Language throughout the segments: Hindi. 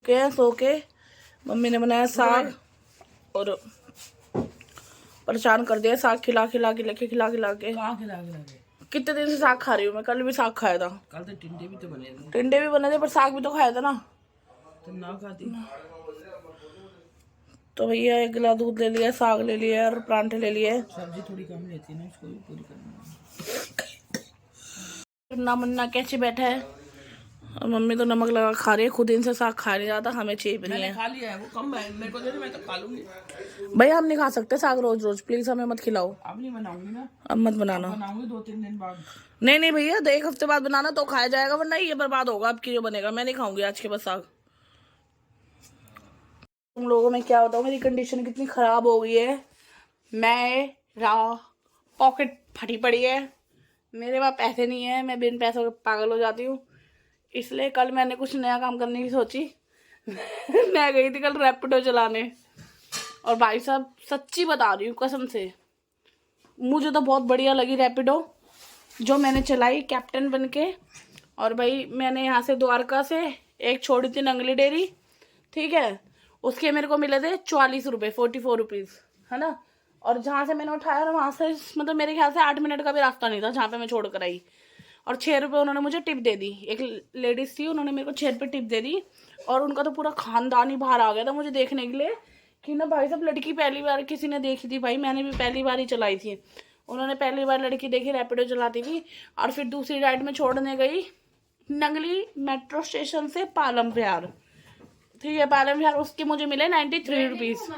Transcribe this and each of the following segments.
चुके हैं सो के। मम्मी ने बनाया साग और परेशान कर दिया साग खिला खिला के। कितने दिन से साग खा रही हूँ मैं। कल भी साग खाया था। कल तो टिंडे भी तो बने थे। टिंडे भी बने थे पर साग भी तो खाया था ना। तो ना खाती। तो भैया एक गिलास दूध ले लिया, साग ले लिया और परांठे ले लिए। सब्जी थोड़ी कम लेती है ना, उसको भी पूरी करनी है। ना मुन्ना कैसे बैठा है और मम्मी तो नमक लगा खा रही है। खुद इनसे साग खा नहीं जाता, हमें चाहिए भी नहीं है। खा लिया है, वो कम है, मेरे को दे दे, मैं तो खा लूंगी। भैया हम नहीं खा सकते साग रोज रोज, प्लीज हमें मत खिलाओ। अब नहीं बनाऊंगी ना। अब मत बनाना। बनाऊंगी 2-3 दिन बाद। नहीं भैया 1 हफ्ते बाद बनाना तो खाया जाएगा, वरना ये बर्बाद होगा आपकी जो बनेगा। मैं नहीं खाऊंगी आज के बाद साग। तुम लोगों में क्या होता है, मेरी कंडीशन कितनी खराब हो गई है। पॉकेट फटी पड़ी है, मेरे पास पैसे नहीं है, मैं बिन पैसों के पागल हो जाती हूँ। इसलिए कल मैंने कुछ नया काम करने की सोची। मैं गई थी कल रैपिडो चलाने और भाई साहब सच्ची बता रही हूँ कसम से, मुझे तो बहुत बढ़िया लगी रैपिडो जो मैंने चलाई कैप्टन बन के। और भाई मैंने यहाँ से द्वारका से एक छोड़ी थी नंगली डेरी, ठीक है, उसके मेरे को मिले थे 44 रुपये, 44 रुपीज़, है ना। और जहाँ से मैंने उठाया ना वहाँ से मतलब मेरे ख्याल से 8 मिनट का भी रास्ता नहीं था जहाँ पे मैं छोड़ कर आई। और 6 रुपये उन्होंने मुझे टिप दे दी। एक लेडीज़ थी, उन्होंने मेरे को 6 रुपये टिप दे दी। और उनका तो पूरा खानदान ही बाहर आ गया था मुझे देखने के लिए कि ना भाई साहब लड़की पहली बार किसी ने देखी थी। भाई मैंने भी पहली बार ही चलाई थी, उन्होंने पहली बार लड़की देखी रैपिडो चलाती थी। और फिर दूसरी राइड में छोड़ने गई नंगली मेट्रो स्टेशन से पालम विहार, ठीक है, पालम विहार, उसके मुझे मिले 93 रुपीज़।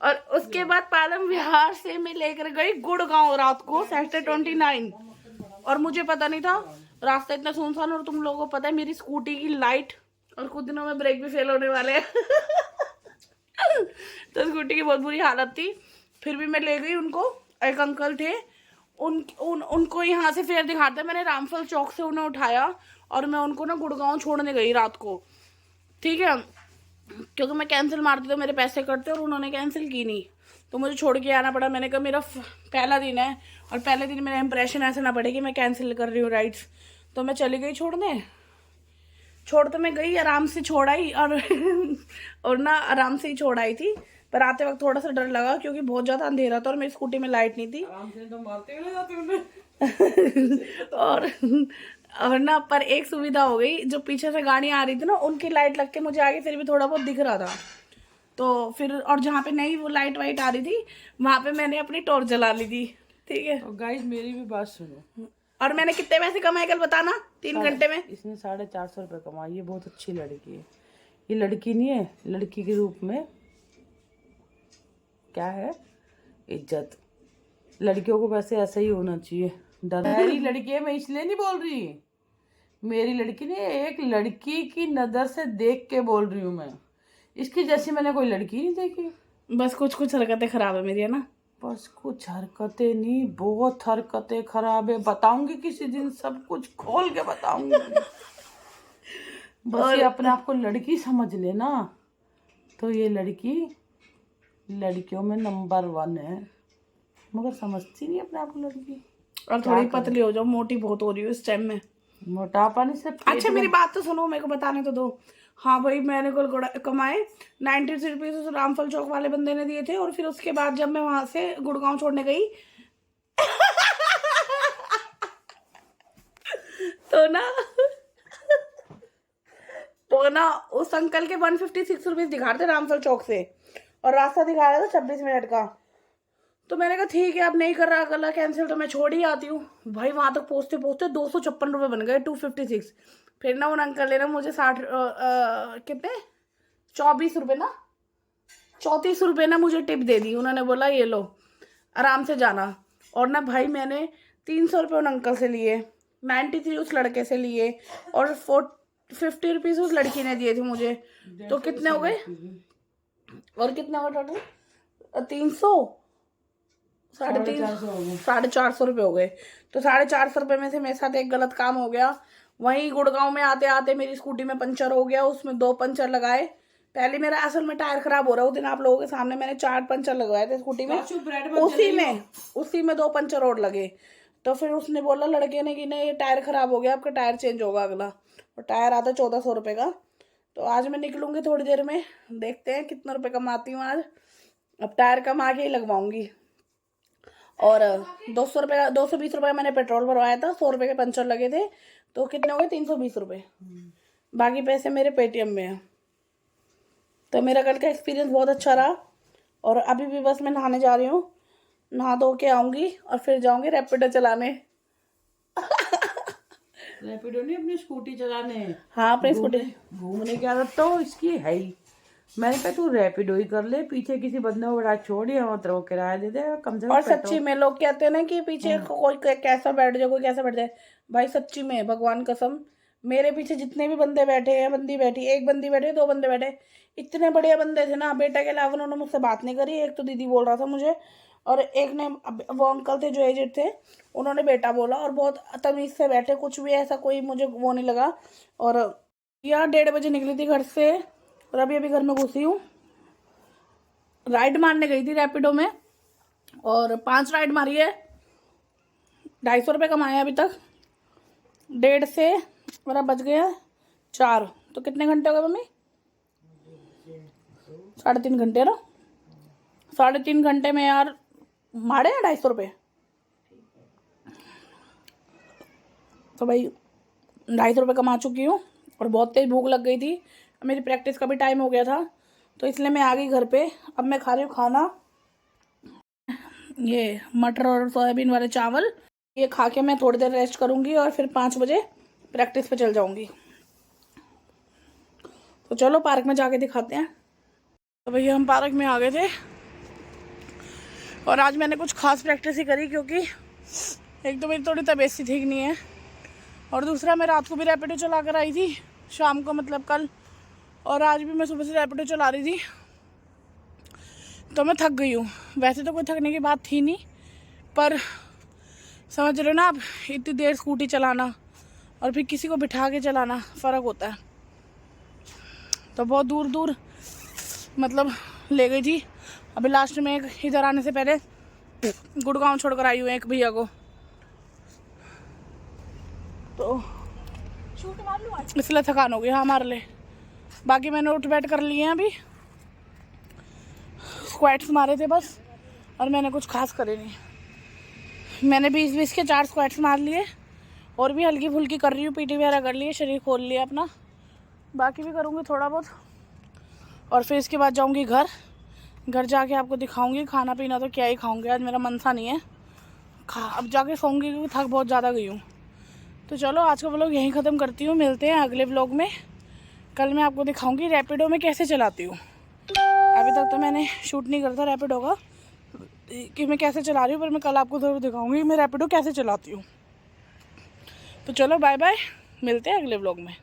और उसके बाद पालम विहार से मैं लेकर गई गुड़गांव रात को सेक्टर 29। और मुझे पता नहीं था रास्ता इतना सुनसान। और तुम लोगों को पता है मेरी स्कूटी की लाइट और कुछ दिनों में ब्रेक भी फेल होने वाले हैं। तो स्कूटी की बहुत बुरी हालत थी। फिर भी मैं ले गई उनको। एक अंकल थे, उनको यहाँ से फेर दिखाते, मैंने रामफल चौक से उन्हें उठाया और मैं उनको ना गुड़गांव छोड़ने गई रात को, ठीक है, क्योंकि मैं कैंसिल मारती तो मेरे पैसे कटते और उन्होंने कैंसिल की नहीं, तो मुझे छोड़ के आना पड़ा। मैंने कहा मेरा पहला दिन है और पहले दिन मेरा इंप्रेशन ऐसा ना पड़े कि मैं कैंसिल कर रही हूँ राइड्स। तो मैं चली गई छोड़ने। छोड़ तो मैं गई, आराम से छोड़ आई और ना आराम से ही छोड़ आई थी। पर आते वक्त थोड़ा सा डर लगा क्योंकि बहुत ज़्यादा अंधेरा था और मेरी स्कूटी में लाइट नहीं थी। आराम से तो मारते हुए जाते उन्हें। और ना पर एक सुविधा हो गई, जो पीछे से गाड़ी आ रही थी ना उनकी लाइट लग के मुझे आगे फिर भी थोड़ा बहुत दिख रहा था। तो फिर और जहाँ पे नई वो लाइट वाइट आ रही थी वहाँ पे मैंने अपनी टॉर्च जला ली थी, ठीक है। और गाइस मेरी भी बात सुनो। और मैंने कितने पैसे कमाए कल बताना 3 घंटे में? इसने 450 रुपये कमाए। ये बहुत अच्छी लड़की है। ये लड़की नहीं है, लड़की के रूप में क्या है, इज्जत। लड़कियों को वैसे ऐसा ही होना चाहिए। मेरी लड़की है, मैं इसलिए नहीं बोल रही, मेरी लड़की नहीं, एक लड़की की नज़र से देख के बोल रही हूँ मैं। इसकी जैसी मैंने कोई लड़की नहीं देखी। बस कुछ हरकतें खराब है मेरी, है ना। बस कुछ हरकतें नहीं, बहुत हरकतें खराब है। बताऊंगी किसी दिन, सब कुछ खोल के बताऊंगी। बस ये अपने आप को लड़की समझ लेना, तो ये लड़की लड़कियों में नंबर 1 है, मगर समझती नहीं अपने आप को लड़की। और थोड़ी पतली हो जाओ, मोटी बहुत हो रही हूँ इस टाइम में। मोटापा नहीं से। अच्छा मेरी बात तो सुनो, मेरे को बताने तो दो। हाँ भाई मैंने कल कमाए 93 रुपीज़ रामफल चौक वाले बंदे ने दिए थे। और फिर उसके बाद जब मैं वहां से गुड़गांव छोड़ने गई तो ना उस अंकल के 156 रुपीज़ दिखा रहे थे रामफल चौक से और रास्ता दिखा रहा था 26 मिनट का। तो मैंने कहा ठीक है अब नहीं कर रहा अगला कैंसिल, तो मैं छोड़ ही आती हूँ। भाई वहां तक पहुँचते पहुँचते 256 रुपये बन गए, 256। फिर ना उन अंकल ने ना मुझे 60 कितने 24 रुपये ना 34 रुपये ना मुझे टिप दे दी। उन्होंने बोला ये लो आराम से जाना। और ना भाई मैंने 300 रुपये उन अंकल से लिए, 93 उस लड़के से लिए और 50 रुपीज़ उस लड़की ने दिए थे मुझे। तो कितने हो गए और कितना हुआ टोटल? 300 450 रुपये हो गए। तो 450 रुपये में से मेरे साथ एक गलत काम हो गया। वहीं गुड़गांव में आते आते मेरी स्कूटी में पंचर हो गया, उसमें 2 पंचर लगाए। पहले मेरा असल में टायर खराब हो रहा है, उस दिन आप लोगों के सामने मैंने 4 पंचर लगवाए थे स्कूटी में, उसी में 2 पंचर और लगे। तो फिर उसने बोला लड़के ने कि नहीं ये टायर खराब हो गया, आपका टायर चेंज होगा अगला। और टायर आता 1400 रुपये का। तो आज मैं निकलूंगी थोड़ी देर में, देखते हैं कितने रुपए कमाती हूँ आज। अब टायर कमा के ही लगवाऊंगी। और 200 रुपये का 220 रुपये मैंने पेट्रोल भरवाया था, 100 रुपये के पंचर लगे थे, तो कितने हो गए 320 रुपये। बाकी पैसे मेरे पेटीएम में हैं। तो मेरा कल का एक्सपीरियंस बहुत अच्छा रहा। और अभी भी बस मैं नहाने जा रही हूँ, नहा धो के आऊँगी और फिर जाऊँगी रैपिडो चलाने। रैपिडो नहीं, अपनी स्कूटी चलाने। हाँ, अपनी स्कूटी। घूमने की आदत तो इसकी है ही। मैंने कहा तू रैपिडो ही कर ले, पीछे किसी बंदे को बड़ा छोड़ या मतलब वो किराया दे दे कम से कम। और सच्ची में लोग कहते हैं ना कि पीछे कोई कैसा बैठ जाए, कोई कैसा बैठ जाए। भाई सच्ची में भगवान कसम, मेरे पीछे जितने भी बंदे बैठे हैं, बंदी बैठी, एक बंदी बैठे, 2 बंदे बैठे, इतने बढ़िया बंदे थे ना। बेटा के अलावा उन्होंने मुझसे बात नहीं करी। एक तो दीदी बोल रहा था मुझे, और एक ने, वो अंकल थे जो एजेड थे, उन्होंने बेटा बोला। और बहुत तमीज़ से बैठे, कुछ भी ऐसा कोई मुझे वो नहीं लगा। और यार 1:30 बजे निकली थी घर से और अभी घर में घुसी हूँ। राइड मारने गई थी रैपिडो में और 5 राइड मारी है, 250 रुपये कमाए अभी तक। 1:30 से और अब बज गया 4, तो कितने घंटे हो गए मम्मी? 3.5 घंटे ना। 3.5 घंटे में यार मारे हैं 250 रुपये। तो भाई 250 रुपये कमा चुकी हूँ और बहुत तेज भूख लग गई थी। मेरी प्रैक्टिस का भी टाइम हो गया था, तो इसलिए मैं आ गई घर पे। अब मैं खा रही हूँ खाना, ये मटर और सोयाबीन वाले चावल। ये खा के मैं थोड़ी देर रेस्ट करूँगी और फिर 5 बजे प्रैक्टिस पे चल जाऊँगी। तो चलो पार्क में जाके दिखाते हैं। तो भैया हम पार्क में आ गए थे और आज मैंने कुछ खास प्रैक्टिस ही करी, क्योंकि एक तो मेरी थोड़ी तबीयत सी ठीक नहीं है और दूसरा मैं रात को भी रैपिडो चला कर आई थी, शाम को मतलब कल, और आज भी मैं सुबह से रैपिडो चला रही थी, तो मैं थक गई हूँ। वैसे तो कोई थकने की बात थी नहीं, पर समझ रहे हो ना आप, इतनी देर स्कूटी चलाना और फिर किसी को बिठा के चलाना फ़र्क होता है। तो बहुत दूर दूर मतलब ले गई थी। अभी लास्ट में एक इधर आने से पहले गुड़गांव छोड़ कर आई हूँ एक भैया को। तो इसलिए थकान हो गई हाँ हमारे लिए। बाकी मैंने उठ बैठ कर लिए हैं, अभी स्क्वाट्स मारे थे बस, और मैंने कुछ खास करे नहीं। मैंने 20-20 के 4 स्क्वाट्स मार लिए और भी हल्की फुल्की कर रही हूँ, पीटी वगैरह कर लिए, शरीर खोल लिया अपना। बाकी भी करूँगी थोड़ा बहुत और फिर इसके बाद जाऊँगी घर जाके आपको दिखाऊँगी। खाना पीना तो क्या ही खाऊँगी, आज मेरा मन सा नहीं है। अब जाके सोऊंगी क्योंकि थक बहुत ज़्यादा गई हूँ। तो चलो आज का व्लॉग यहीं ख़त्म करती हूँ, मिलते हैं अगले व्लॉग में। कल मैं आपको दिखाऊंगी रैपिडो में कैसे चलाती हूँ। अभी तक तो मैंने शूट नहीं करता रैपिडो का कि मैं कैसे चला रही हूँ, पर मैं कल आपको ज़रूर दिखाऊंगी मैं रैपिडो कैसे चलाती हूँ। तो चलो बाय बाय, मिलते हैं अगले व्लॉग में।